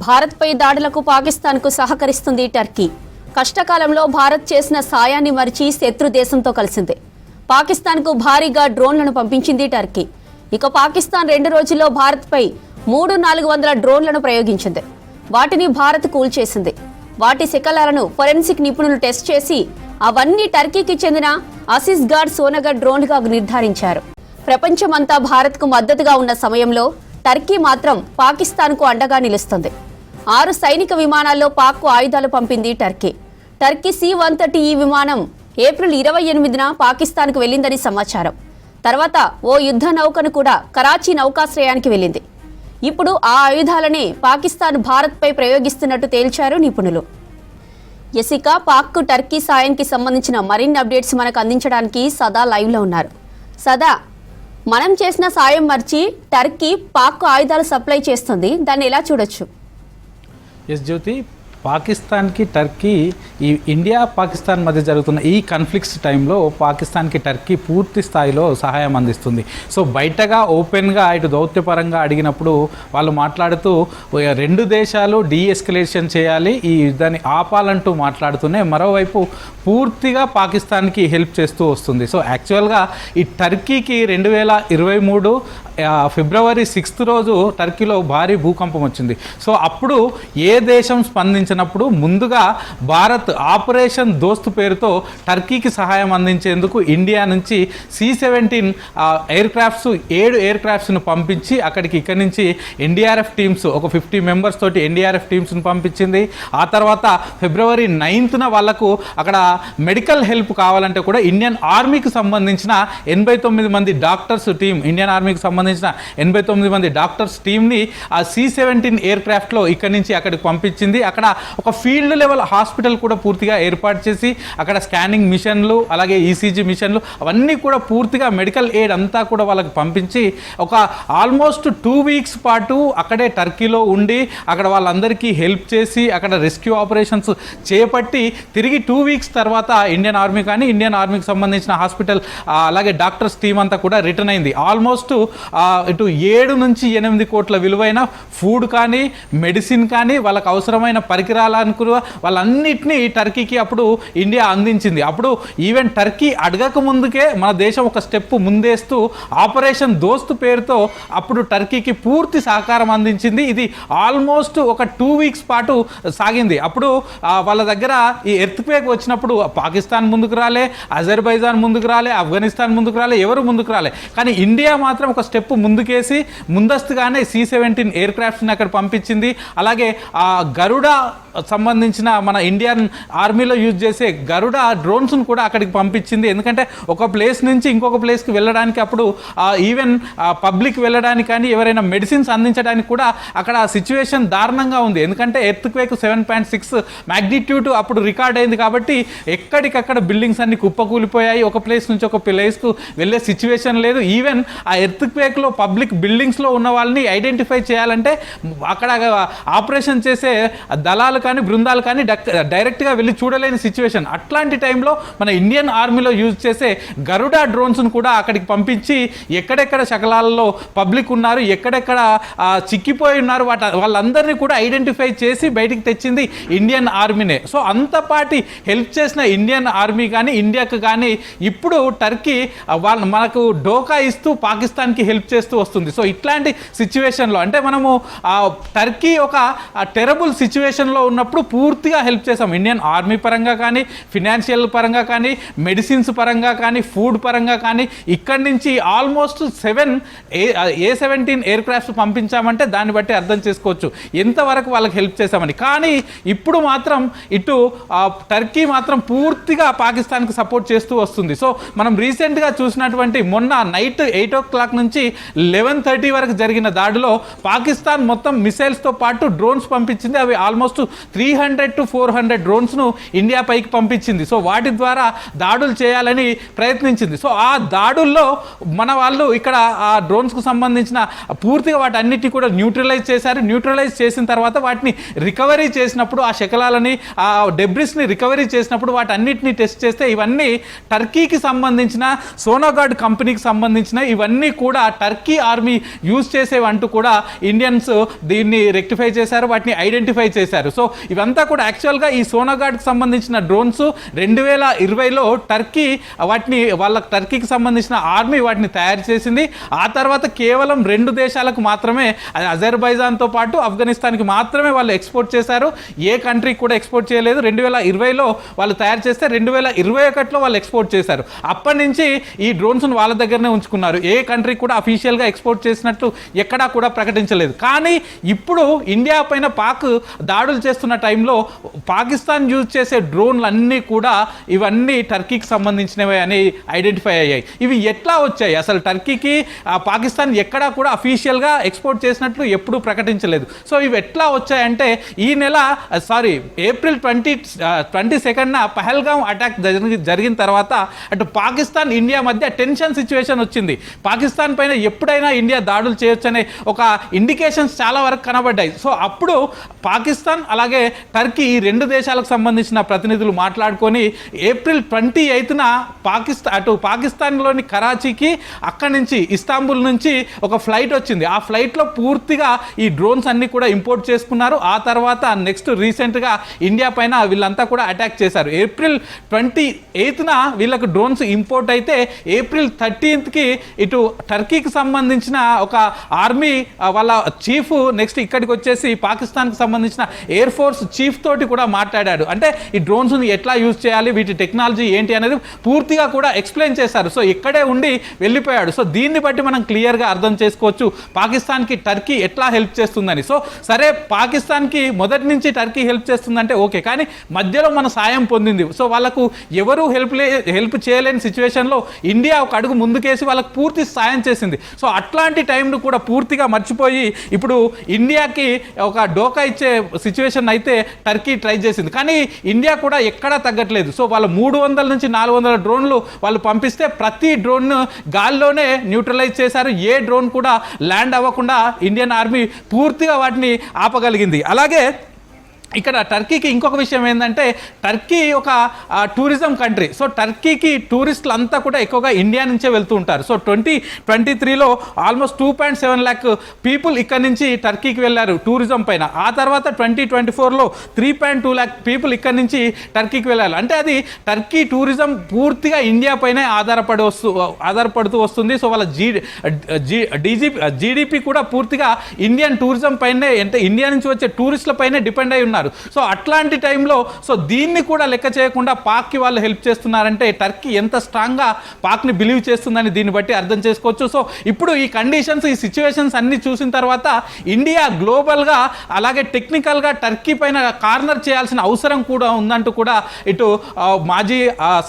భారత్పై దాడులకు పాకిస్తాన్కు సహకరిస్తుంది టర్కీ. కష్టకాలంలో భారత్ చేసిన సాయాన్ని మరిచి శత్రు దేశంతో కలిసింది. పాకిస్తాన్కు భారీగా డ్రోన్లను పంపించింది టర్కీ. ఇక పాకిస్తాన్ 2 రోజుల్లో భారత్పై 300-400 డ్రోన్లను ప్రయోగించింది. వాటిని భారత్ కూల్చేసింది. వాటి శకలాలను ఫోరెన్సిక్ నిపుణులు టెస్ట్ చేసి అవన్నీ టర్కీకి చెందిన అసిస్గార్డ్ సోనగర్ డ్రోన్లుగా నిర్ధారించారు. ప్రపంచమంతా భారత్కు మద్దతుగా ఉన్న సమయంలో టర్కీ మాత్రం పాకిస్తాన్కు అండగా నిలుస్తుంది. 6 సైనిక విమానాల్లో పాక్కు ఆయుధాలు పంపింది టర్కీ. టర్కీ C-130 ఈ విమానం ఏప్రిల్ 28న పాకిస్తాన్కు వెళ్లిందని సమాచారం. తర్వాత ఓ యుద్ధ నౌకను కూడా కరాచీ నౌకాశ్రయానికి వెళ్లింది. ఇప్పుడు ఆ ఆయుధాలనే పాకిస్తాన్ భారత్పై ప్రయోగిస్తున్నట్టు తేల్చారు నిపుణులు. యసిక పాక్కు టర్కీ సాయానికి సంబంధించిన మరిన్ని అప్డేట్స్ మనకు అందించడానికి సదా లైవ్లో ఉన్నారు. సదా, మనం చేసిన సాయం మర్చి టర్కీ పాక్కు ఆయుధాలు సప్లై చేస్తుంది, దాన్ని ఎలా చూడొచ్చు? ఎస్ జ్యోతి, పాకిస్తాన్కి టర్కీ ఈ ఇండియా పాకిస్తాన్ మధ్య జరుగుతున్న ఈ కాన్ఫ్లిక్ట్స్ టైంలో పాకిస్తాన్కి టర్కీ పూర్తి స్థాయిలో సహాయం అందిస్తుంది. సో బయటగా ఓపెన్గా ఇటు దౌత్యపరంగా అడిగినప్పుడు వాళ్ళు మాట్లాడుతూ 2 దేశాలు డీఎస్కలేషన్ చేయాలి, ఈ యుద్ధాన్ని ఆపాలంటూ మాట్లాడుతూనే మరోవైపు పూర్తిగా పాకిస్తాన్కి హెల్ప్ చేస్తూ వస్తుంది. సో యాక్చువల్గా ఈ టర్కీకి 2023 ఫిబ్రవరి 6th రోజు టర్కీలో భారీ భూకంపం వచ్చింది. సో అప్పుడు ఏ దేశం స్పందించినప్పుడు ముందుగా భారత్ ఆపరేషన్ దోస్త్ పేరుతో టర్కీకి సహాయం అందించేందుకు ఇండియా నుంచి C-17 7 ఎయిర్ క్రాఫ్ట్స్ను పంపించి ఇక్కడి నుంచి ఎన్డీఆర్ఎఫ్ టీమ్స్ ఒక 50 మెంబర్స్ తోటి ఎన్డీఆర్ఎఫ్ టీమ్స్ను పంపించింది. ఆ తర్వాత ఫిబ్రవరి 9న వాళ్ళకు అక్కడ మెడికల్ హెల్ప్ కావాలంటే కూడా ఇండియన్ ఆర్మీకి సంబంధించిన 89 మంది డాక్టర్స్ టీం, ఇండియన్ ఆర్మీకి సంబంధించిన 89 మంది డాక్టర్స్ టీమ్ని ఆ C-17 ఎయిర్ క్రాఫ్ట్లో ఇక్కడి నుంచి అక్కడికి పంపించింది. అక్కడ ఒక ఫీల్డ్ లెవెల్ హాస్పిటల్ కూడా పూర్తిగా ఏర్పాటు చేసి అక్కడ స్కానింగ్ మిషన్లు, అలాగే ఈసీజీ మిషన్లు అవన్నీ కూడా పూర్తిగా మెడికల్ ఎయిడ్ అంతా కూడా వాళ్ళకి పంపించి ఒక ఆల్మోస్ట్ 2 వీక్స్ పాటు అక్కడే టర్కీలో ఉండి అక్కడ వాళ్ళందరికీ హెల్ప్ చేసి అక్కడ రెస్క్యూ ఆపరేషన్స్ చేపట్టి తిరిగి 2 వీక్స్ తర్వాత ఇండియన్ ఆర్మీ కానీ ఇండియన్ ఆర్మీకి సంబంధించిన హాస్పిటల్ అలాగే డాక్టర్స్ టీం అంతా కూడా రిటర్న్ అయింది. ఆల్మోస్ట్ ఇటు 7 నుంచి 8 కోట్ల విలువైన ఫుడ్ కానీ మెడిసిన్ కానీ వాళ్ళకు అవసరమైన పరికరాలను కూడా వాళ్ళన్నిటినీ టర్కీకి అప్పుడు ఇండియా అందించింది. అప్పుడు ఈవెన్ టర్కీ అడగక ముందుకే మన దేశం ఒక స్టెప్ ముందేస్తూ ఆపరేషన్ దోస్త్ పేరుతో అప్పుడు టర్కీకి పూర్తి సహకారం అందించింది. ఇది ఆల్మోస్ట్ ఒక 2 వీక్స్ పాటు సాగింది. అప్పుడు వాళ్ళ దగ్గర ఈ ఎర్త్క్వేక్ వచ్చినప్పుడు పాకిస్తాన్ ముందుకు రాలే, అజర్బైజాన్ ముందుకు రాలే, ఆఫ్ఘనిస్తాన్ ముందుకు రాలే, ఎవరు ముందుకు రాలే. కానీ ఇండియా మాత్రం ఒక స్టెప్ ముందుకేసి ముందస్తుగానే C-17 ఎయిర్ క్రాఫ్ట్స్ని అక్కడ పంపించింది. అలాగే ఆ గరుడ సంబంధించిన మన ఇండియన్ ఆర్మీలో యూజ్ చేసే గరుడ డ్రోన్స్ను కూడా అక్కడికి పంపించింది. ఎందుకంటే ఒక ప్లేస్ నుంచి ఇంకొక ప్లేస్కి వెళ్ళడానికి అప్పుడు ఈవెన్ పబ్లిక్ వెళ్ళడానికి కానీ ఎవరైనా మెడిసిన్స్ అందించడానికి కూడా అక్కడ సిచ్యువేషన్ దారుణంగా ఉంది. ఎందుకంటే ఎర్త్క్వేక్ 7.6 మ్యాగ్నిట్యూడ్ అప్పుడు రికార్డ్ అయింది కాబట్టి ఎక్కడికక్కడ బిల్డింగ్స్ అన్ని కుప్పకూలిపోయాయి. ఒక ప్లేస్ నుంచి ఒక ప్లేస్కు వెళ్ళే సిచ్యువేషన్ లేదు. ఈవెన్ ఆ ఎర్త్క్వేక్లో పబ్లిక్ బిల్డింగ్స్లో ఉన్న వాళ్ళని ఐడెంటిఫై చేయాలంటే అక్కడ ఆపరేషన్ చేసే దళాలు కానీ బృందాలు కానీ డైరెక్ట్గా వెళ్ళి చూడలేని సిచ్యువేషన్. అట్లాంటి టైంలో మన ఇండియన్ ఆర్మీలో యూజ్ చేసే గరుడ డ్రోన్స్ను కూడా అక్కడికి పంపించి ఎక్కడెక్కడ శకలాలలో పబ్లిక్ ఉన్నారు, ఎక్కడెక్కడ చిక్కిపోయి ఉన్నారు వాళ్ళందరినీ కూడా ఐడెంటిఫై చేసి బయటికి తెచ్చింది ఇండియన్ ఆర్మీనే. సో అంతపాటి హెల్ప్ చేసిన ఇండియన్ ఆర్మీ కానీ ఇండియాకు కానీ ఇప్పుడు టర్కీ మనకు డోకా ఇస్తూ పాకిస్తాన్కి హెల్ప్ చేస్తూ వస్తుంది. సో ఇట్లాంటి సిచ్యువేషన్లో అంటే మనము టర్కీ ఒక టెరబుల్ సిచ్యువేషన్లో ఉన్నప్పుడు పూర్తిగా హెల్ప్ చేసాం. ఇండియన్ ఆర్మీ పరంగా కానీ, ఫినాన్షియల్ పరంగా కానీ, మెడిసిన్స్ పరంగా కానీ, ఫుడ్ పరంగా కానీ ఇక్కడి నుంచి ఆల్మోస్ట్ 7 A-17 ఎయిర్ క్రాఫ్ట్స్ పంపించామంటే దాన్ని బట్టి అర్థం చేసుకోవచ్చు ఎంతవరకు వాళ్ళకి హెల్ప్ చేశామని. కానీ ఇప్పుడు మాత్రం ఇటు టర్కీ మాత్రం పూర్తిగా పాకిస్తాన్కి సపోర్ట్ చేస్తూ వస్తుంది. సో మనం రీసెంట్గా చూసినటువంటి మొన్న నైట్ 8 o'clock నుంచి 11:30 వరకు జరిగిన దాడిలో పాకిస్తాన్ మొత్తం మిసైల్స్తో పాటు డ్రోన్స్ పంపించింది. అవి ఆల్మోస్ట్ 300 to 400 డ్రోన్స్ను ఇండియా పైకి పంపించింది. సో వాటి ద్వారా దాడులు చేయాలని ప్రయత్నించింది. సో ఆ దాడుల్లో మన వాళ్ళు ఇక్కడ ఆ డ్రోన్స్కు సంబంధించిన పూర్తిగా వాటన్నిటి కూడా న్యూట్రలైజ్ చేశారు. న్యూట్రలైజ్ చేసిన తర్వాత వాటిని రికవరీ చేసినప్పుడు ఆ శకలాలని ఆ డెబ్రిస్ని రికవరీ చేసినప్పుడు వాటన్నిటిని టెస్ట్ చేస్తే ఇవన్నీ టర్కీకి సంబంధించిన సోనగార్డ్ కంపెనీకి సంబంధించిన ఇవన్నీ కూడా టర్కీ ఆర్మీ యూజ్ చేసేవంటూ కూడా ఇండియన్స్ దీన్ని రెక్టిఫై చేశారు, వాటిని ఐడెంటిఫై చేశారు. సో ఇవంతా కూడా యాక్చువల్గా ఈ సోనాగాడ్కి సంబంధించిన డ్రోన్స్ 2020లో టర్కీ టర్కీకి సంబంధించిన ఆర్మీ వాటిని తయారు చేసింది. ఆ తర్వాత కేవలం 2 దేశాలకు మాత్రమే, అజర్బైజాన్తో పాటు ఆఫ్ఘనిస్తాన్కి మాత్రమే వాళ్ళు ఎక్స్పోర్ట్ చేశారు. ఏ కంట్రీకి కూడా ఎక్స్పోర్ట్ చేయలేదు. 2020లో వాళ్ళు తయారు చేస్తే 2021లో వాళ్ళు ఎక్స్పోర్ట్ చేశారు. అప్పటి నుంచి ఈ డ్రోన్స్ను వాళ్ళ దగ్గరనే ఉంచుకున్నారు. ఏ కంట్రీకి కూడా అఫీషియల్గా ఎక్స్పోర్ట్ చేసినట్టు ఎక్కడా కూడా ప్రకటించలేదు. కానీ ఇప్పుడు ఇండియా పైన పాక్ దాడులు చేస్తున్న టైంలో పాకిస్తాన్ యూజ్ చేసే డ్రోన్లు అన్నీ కూడా ఇవన్నీ టర్కీకి సంబంధించినవి అని ఐడెంటిఫై అయ్యాయి. ఇవి ఎట్లా వచ్చాయి? అసలు టర్కీకి పాకిస్తాన్ ఎక్కడా కూడా అఫీషియల్గా ఎక్స్పోర్ట్ చేసినట్లు ఎప్పుడూ ప్రకటించలేదు. సో ఇవి ఎట్లా వచ్చాయంటే ఈ నెల ఏప్రిల్ 22న పహల్గామ్ అటాక్ జరిగిన తర్వాత అటు పాకిస్తాన్ ఇండియా మధ్య టెన్షన్ సిచ్యువేషన్ వచ్చింది. పాకిస్తాన్ పైన ఎప్పుడైనా ఇండియా దాడులు చేయొచ్చనే ఒక ఇండికేషన్స్ చాలా వరకు కనబడ్డాయి. సో అప్పుడు పాకిస్తాన్ అలాగే టర్కీ ఈ 2 దేశాలకు సంబంధించిన ప్రతినిధులు మాట్లాడుకొని ఏప్రిల్ 28న పాకిస్తాన్లోని కరాచీకి అక్కడి నుంచి ఇస్తాంబుల్ నుంచి ఒక ఫ్లైట్ వచ్చింది. ఆ ఫ్లైట్లో పూర్తిగా ఈ డ్రోన్స్ అన్ని కూడా ఇంపోర్ట్ చేసుకున్నారు. ఆ తర్వాత నెక్స్ట్ రీసెంట్గా ఇండియా పైన వీళ్ళంతా కూడా అటాక్ చేశారు. ఏప్రిల్ 28న వీళ్ళకు డ్రోన్స్ ఇంపోర్ట్ అయితే ఏప్రిల్ 13కి ఇటు టర్కీకి సంబంధించిన ఒక ఆర్మీ వాళ్ళ చీఫ్ నెక్స్ట్ ఇక్కడికి వచ్చేసి పాకిస్తాన్కి సంబంధించిన ఎయిర్ ఫోర్స్ చీఫ్ తోటి కూడా మాట్లాడాడు. అంటే ఈ డ్రోన్స్ని ఎట్లా యూజ్ చేయాలి, వీటి టెక్నాలజీ ఏంటి అనేది పూర్తిగా కూడా ఎక్స్ప్లెయిన్ చేశారు. సో ఇక్కడే ఉండి వెళ్ళిపోయాడు. సో దీన్ని బట్టి మనం క్లియర్గా అర్థం చేసుకోవచ్చు పాకిస్తాన్కి టర్కీ ఎట్లా హెల్ప్ చేస్తుందని. సో సరే, పాకిస్తాన్కి మొదటి నుంచి టర్కీ హెల్ప్ చేస్తుందంటే ఓకే, కానీ మధ్యలో మన సాయం పొందింది. సో వాళ్ళకు ఎవరు హెల్ప్ చేయలేని సిచ్యువేషన్లో ఇండియా ఒక అడుగు ముందుకేసి వాళ్ళకు పూర్తి సాయం చేసింది. సో అట్లాంటి టైంను కూడా పూర్తిగా మర్చిపోయి ఇప్పుడు ఇండియాకి ఒక డోకా ఇచ్చే సిచ్యువేషన్ అయితే టర్కీ ట్రై చేసింది. కానీ ఇండియా కూడా ఎక్కడా తగ్గట్లేదు. సో వాళ్ళు 300 నుంచి 400 డ్రోన్లు వాళ్ళు పంపిస్తే ప్రతి డ్రోన్ను గాల్లోనే న్యూట్రలైజ్ చేశారు. ఏ డ్రోన్ కూడా ల్యాండ్ అవ్వకుండా ఇండియన్ ఆర్మీ పూర్తిగా వాటిని ఆపగలిగింది. అలాగే ఇక్కడ టర్కీకి ఇంకొక విషయం ఏంటంటే టర్కీ ఒక టూరిజం కంట్రీ. సో టర్కీకి టూరిస్టులు అంతా కూడా ఎక్కువగా ఇండియా నుంచే వెళ్తూ ఉంటారు. సో 2023లో ఆల్మోస్ట్ 2.7 lakh పీపుల్ ఇక్కడ నుంచి టర్కీకి వెళ్ళారు టూరిజం పైన. ఆ తర్వాత 2024లో 3.2 lakh పీపుల్ ఇక్కడ నుంచి టర్కీకి వెళ్ళారు. అంటే అది టర్కీ టూరిజం పూర్తిగా ఇండియా పైనే ఆధారపడుతూ వస్తుంది. సో వాళ్ళ జీడిపి కూడా పూర్తిగా ఇండియన్ టూరిజం పైనే, అంటే ఇండియా నుంచి వచ్చే టూరిస్టుల పైనే డిపెండ్ అయి ఉన్నారు. సో అట్లాంటి టైంలో సో దీన్ని కూడా లెక్క చేయకుండా పాక్కి వాళ్ళు హెల్ప్ చేస్తున్నారంటే టర్కీ ఎంత స్ట్రాంగ్గా పాక్ని బిలీవ్ చేస్తుందని దీన్ని బట్టి అర్థం చేసుకోవచ్చు. సో ఇప్పుడు ఈ కండిషన్స్, ఈ సిచ్యువేషన్స్ అన్ని చూసిన తర్వాత ఇండియా గ్లోబల్గా అలాగే టెక్నికల్గా టర్కీ పైన కార్నర్ చేయాల్సిన అవసరం కూడా ఉందంటూ కూడా ఇటు మాజీ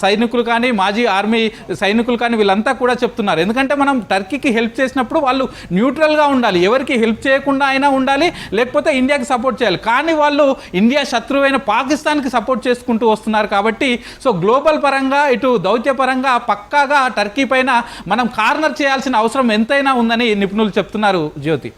సైనికులు కానీ మాజీ ఆర్మీ సైనికులు కానీ వీళ్ళంతా కూడా చెప్తున్నారు. ఎందుకంటే మనం టర్కీకి హెల్ప్ చేసినప్పుడు వాళ్ళు న్యూట్రల్గా ఉండాలి, ఎవరికి హెల్ప్ చేయకుండా అయినా ఉండాలి, లేకపోతే ఇండియాకి సపోర్ట్ చేయాలి. కానీ వాళ్ళు ఇండియా శత్రువైన పాకిస్తాన్కి సపోర్ట్ చేసుకుంటూ వస్తున్నారు. కాబట్టి సో గ్లోబల్ పరంగా ఇటు దౌత్య పరంగా పక్కాగా టర్కీ పైన మనం కార్నర్ చేయాల్సిన అవసరం ఎంతైనా ఉందని నిపుణులు చెప్తున్నారు. జ్యోతి.